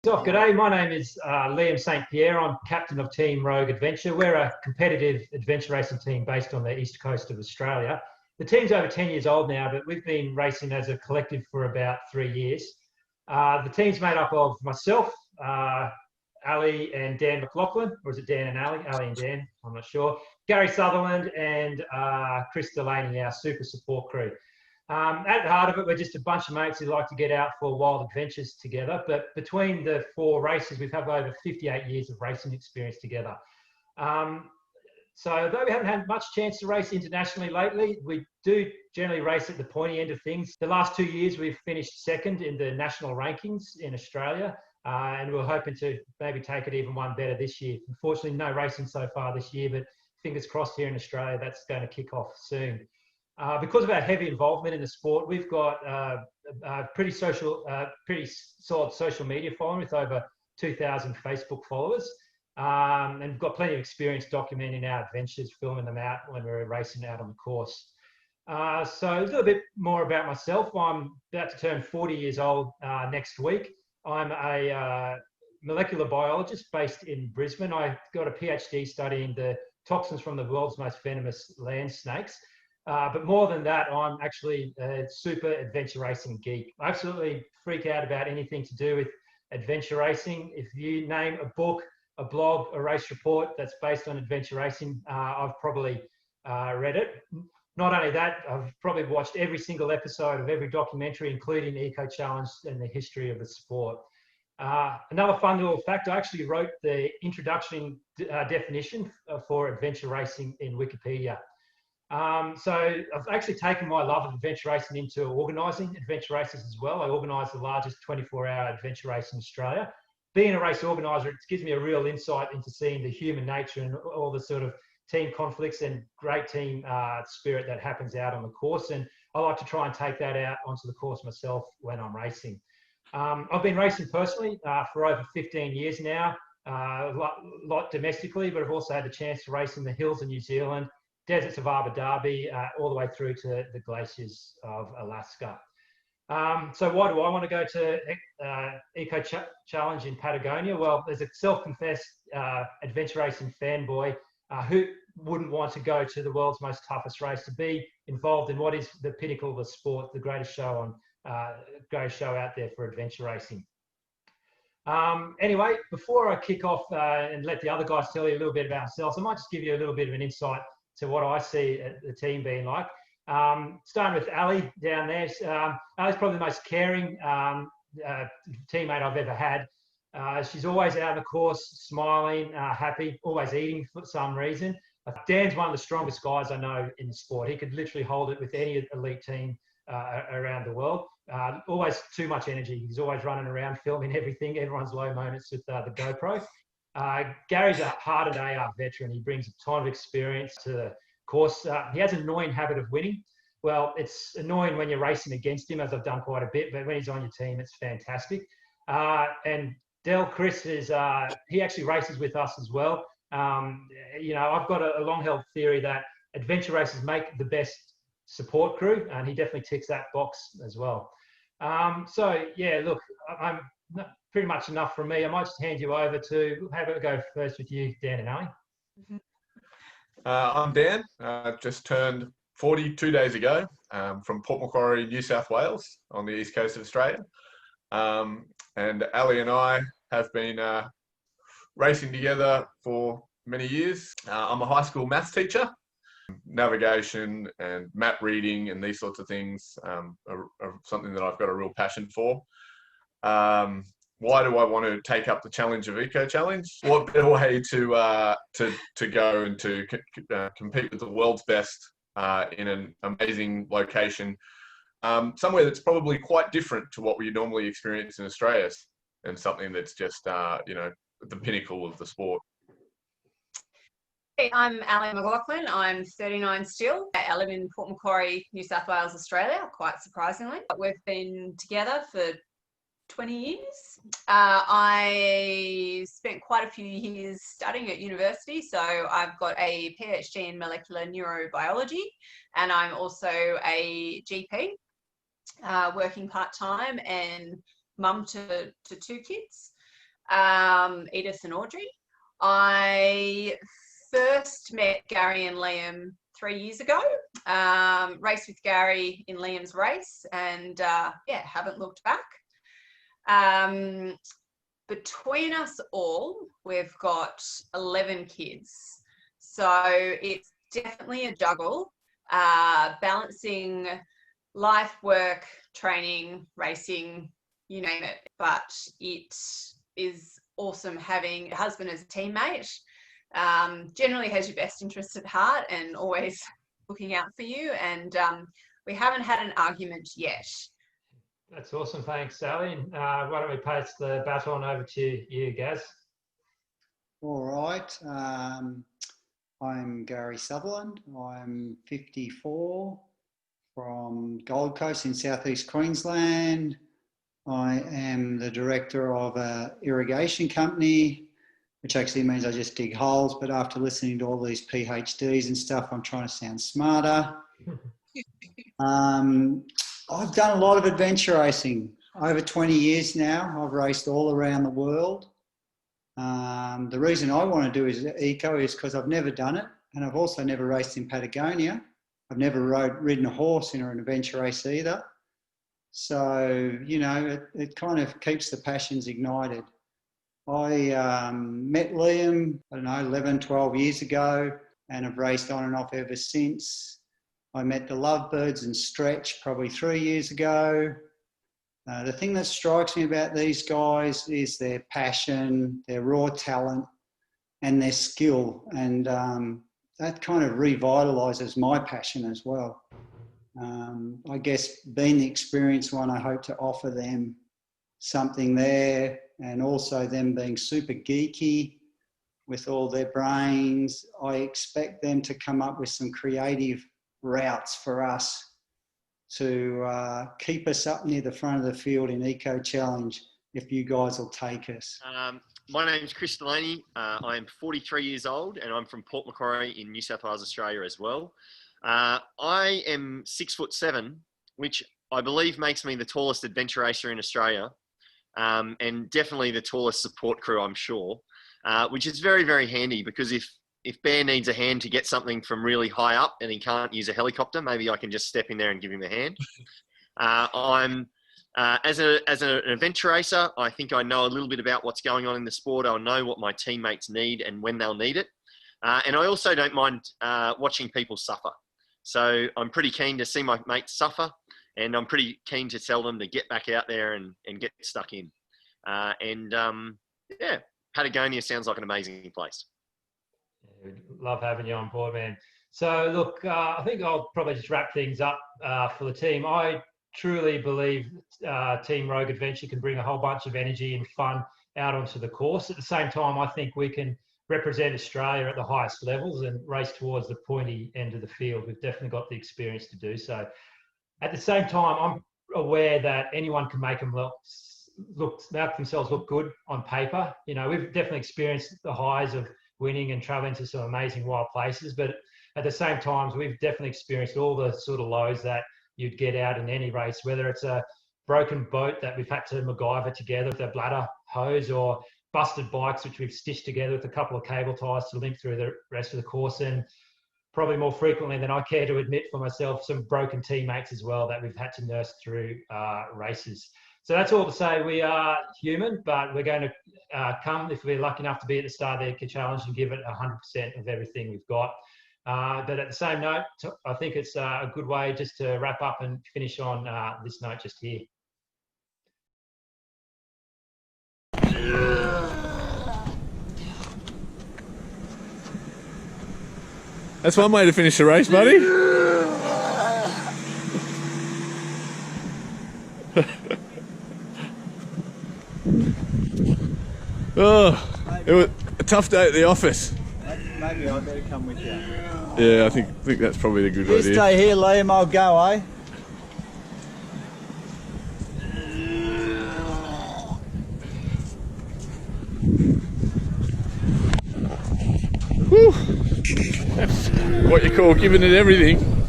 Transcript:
G'day, my name is Liam St. Pierre. I'm captain of Team Rogue Adventure. We're a competitive adventure racing team based on the east coast of Australia. The team's over 10 years old now, but we've been racing as a collective for about 3 years. The team's made up of myself, Ali and Dan McLaughlin, or is it Dan and Ali? Ali and Dan, I'm not sure. Gary Sutherland and Chris Delaney, our super support crew. At the heart of it, we're just a bunch of mates who like to get out for wild adventures together. But between the 4 races, we've had over 58 years of racing experience together. So though we haven't had much chance to race internationally lately, we do generally race at the pointy end of things. The last 2 years, we've finished second in the national rankings in Australia. And we're hoping to maybe take it even one better this year. Unfortunately, no racing so far this year, but fingers crossed here in Australia, that's going to kick off soon. Because of our heavy involvement in the sport, we've got a pretty solid social media following with over 2,000 Facebook followers. And we've got plenty of experience documenting our adventures, filming them out when we're racing out on the course. So a little bit more about myself. I'm about to turn 40 years old next week. I'm a molecular biologist based in Brisbane. I got a PhD studying the toxins from the world's most venomous land snakes. But more than that, I'm actually a super adventure racing geek. I absolutely freak out about anything to do with adventure racing. If you name a book, a blog, a race report that's based on adventure racing, I've probably read it. Not only that, I've probably watched every single episode of every documentary, including Eco Challenge and the history of the sport. Another fun little fact, I actually wrote the introduction definition for adventure racing in Wikipedia. So I've actually taken my love of adventure racing into organising adventure races as well. I organise the largest 24-hour adventure race in Australia. Being a race organiser, it gives me a real insight into seeing the human nature and all the sort of team conflicts and great team spirit that happens out on the course. And I like to try and take that out onto the course myself when I'm racing. I've been racing personally for over 15 years now, a lot domestically, but I've also had the chance to race in the hills of New Zealand, deserts of Abu Dhabi, all the way through to the glaciers of Alaska. So why do I want to go to Eco Challenge in Patagonia? Well, there's a self-confessed adventure racing fanboy who wouldn't want to go to the world's most toughest race, to be involved in what is the pinnacle of the sport, the greatest show out there for adventure racing. Anyway, before I kick off and let the other guys tell you a little bit about themselves, I might just give you a little bit of an insight to what I see the team being like. Starting with Ali down there. Ali's probably the most caring teammate I've ever had. She's always out on the course, smiling, happy, always eating for some reason. Dan's one of the strongest guys I know in the sport. He could literally hold it with any elite team around the world. Always too much energy. He's always running around filming everything, everyone's low moments with the GoPro. Gary's a hardened AR veteran. He brings a ton of experience to the course. He has an annoying habit of winning. Well, it's annoying when you're racing against him, as I've done quite a bit, but when he's on your team, it's fantastic. And Chris is, he actually races with us as well. You know, I've got a long-held theory that adventure races make the best support crew, and he definitely ticks that box as well. So yeah, look, I'm pretty much enough from me. I might just hand you over to, have a go first with you, Dan and Ali. I'm Dan. Just turned 40 2 days ago, from Port Macquarie, New South Wales, on the east coast of Australia. And Ali and I have been racing together for many years. I'm a high school maths teacher. Navigation and map reading and these sorts of things are something that I've got a real passion for. Why do I want to take up the challenge of Eco Challenge? What better way to go and to compete with the world's best in an amazing location, somewhere that's probably quite different to what we normally experience in Australia, and something that's just you know, the pinnacle of the sport. Hey, I'm Ali McLaughlin. I'm 39 still. I live in Port Macquarie, New South Wales, Australia, quite surprisingly. We've been together for 20 years. I spent quite a few years studying at university, so I've got a PhD in molecular neurobiology, and I'm also a GP, working part-time and mum to 2 kids. Edith and Audrey. I first met Gary and Liam 3 years ago. Raced with Gary in Liam's race, and haven't looked back. Between us all, we've got 11 kids. So it's definitely a juggle, balancing life, work, training, racing, you name it. But it is awesome having a husband as a teammate. Generally has your best interests at heart and always looking out for you. And we haven't had an argument yet. That's awesome. Thanks, Sally. Why don't we pass the baton over to you, Gaz? All right. I'm Gary Sutherland. I'm 54 from Gold Coast in southeast Queensland. I am the director of an irrigation company, which actually means I just dig holes. But after listening to all these PhDs and stuff, I'm trying to sound smarter. I've done a lot of adventure racing. Over 20 years now, I've raced all around the world. The reason I want to do Eco is because I've never done it, and I've also never raced in Patagonia. I've never ridden a horse in an adventure race either. So, you know, it kind of keeps the passions ignited. I met Liam, I don't know, 11, 12 years ago, and have raced on and off ever since. I met the Lovebirds and Stretch probably 3 years ago. The thing that strikes me about these guys is their passion, their raw talent, and their skill. And that kind of revitalises my passion as well. I guess being the experienced one, I hope to offer them something there, and also them being super geeky with all their brains. I expect them to come up with some creative routes for us to keep us up near the front of the field in Eco Challenge, if you guys will take us. My name's Chris Delaney. I'm 43 years old and I'm from Port Macquarie in New South Wales, Australia as well. I am 6'7", which I believe makes me the tallest adventure racer in Australia, and definitely the tallest support crew, I'm sure, which is very, very handy, because if Bear needs a hand to get something from really high up and he can't use a helicopter, maybe I can just step in there and give him a hand. As an adventure racer, I think I know a little bit about what's going on in the sport. I'll know what my teammates need and when they'll need it. And I also don't mind watching people suffer. So I'm pretty keen to see my mates suffer, and I'm pretty keen to tell them to get back out there and get stuck in. Yeah, Patagonia sounds like an amazing place. Love having you on board, man. So look, I think I'll probably just wrap things up for the team. I truly believe Team Rogue Adventure can bring a whole bunch of energy and fun out onto the course. At the same time, I think we can represent Australia at the highest levels and race towards the pointy end of the field. We've definitely got the experience to do so. At the same time, I'm aware that anyone can make them make themselves look good on paper. You know, we've definitely experienced the highs of winning and traveling to some amazing wild places, but at the same time, we've definitely experienced all the sort of lows that you'd get out in any race, whether it's a broken boat that we've had to MacGyver together with a bladder hose, or busted bikes which we've stitched together with a couple of cable ties to link through the rest of the course, and probably more frequently than I care to admit for myself, some broken teammates as well that we've had to nurse through races. So that's all to say, we are human, but we're going to come, if we're lucky enough to be at the start of the Eco Challenge, and give it 100% of everything we've got. But at the same note, I think it's a good way just to wrap up and finish on this note just here. That's one way to finish the race, buddy. Oh, it was a tough day at the office. Maybe I better come with you. Yeah, I think that's probably a good idea. You stay here, Liam, I'll go, eh? Whew. That's what you call giving it everything.